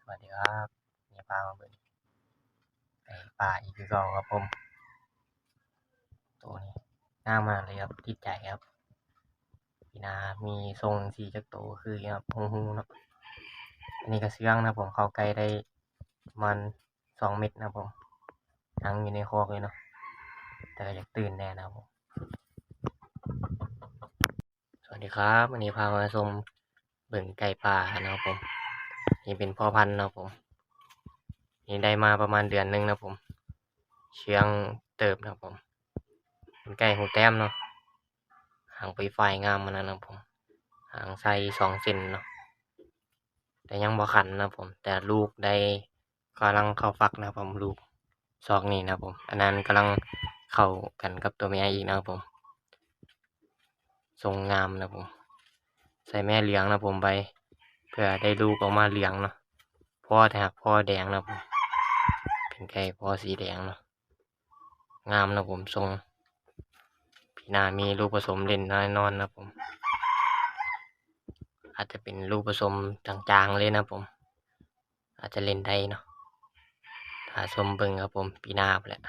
สวัสดีครับนี่พามาเบิ่งไก่ป่าอีกคือเก่าครับผมตัวนี้งามมากเลยครับติดใจครับพี่นามีทรงสีจักโตคือครับฮู้ๆเนาะอันนี้ก็เชื่องนะผมเข้าใกล้ได้ประมาณ2 เมตรนะผมนั่งอยู่ในคอกเลยเนาะแต่ก็อยากตื่นแน่นะครับผมสวัสดีครับวันนี้พามาชมเบิ่งไก่ป่านะครับผมนี่เป็นพ่อพันธุ์นะครับผมนี่ได้มาประมาณเดือนหนึงนะผมเชื่องเติบนะครับผมเป็นไก่หูแต้มเนาะหางปุยฝ้ายงามมานะครับผมหางไซ2 เซนเนาะแต่ยังบ่ขันนะครับผมแต่ลูกได้กำลังเข้าฟักนะครับผมลูกศอกนี่นะครับผมอันนั้นกำลังเข้ากันกับตัวแม่อีกนะครับผมทรงงามนะครับผมใส่แม่เหลืองนะครับผมไปเพื่อได้ลูกออกมาเหลืองเนาะพ่อแต่หากพ่อแดงนะครับผมเป็นไก่พ่อสีแดงเนาะงามนะครับผมทรงพี่นามีลูกผสมเล่นแน่นอนนะครับผมอาจจะเป็นลูกผสมจางๆเลยนะครับผมอาจจะเล่นได้เนาะถ้าชมเบิ่งครับผมปีหน้าไปแหละ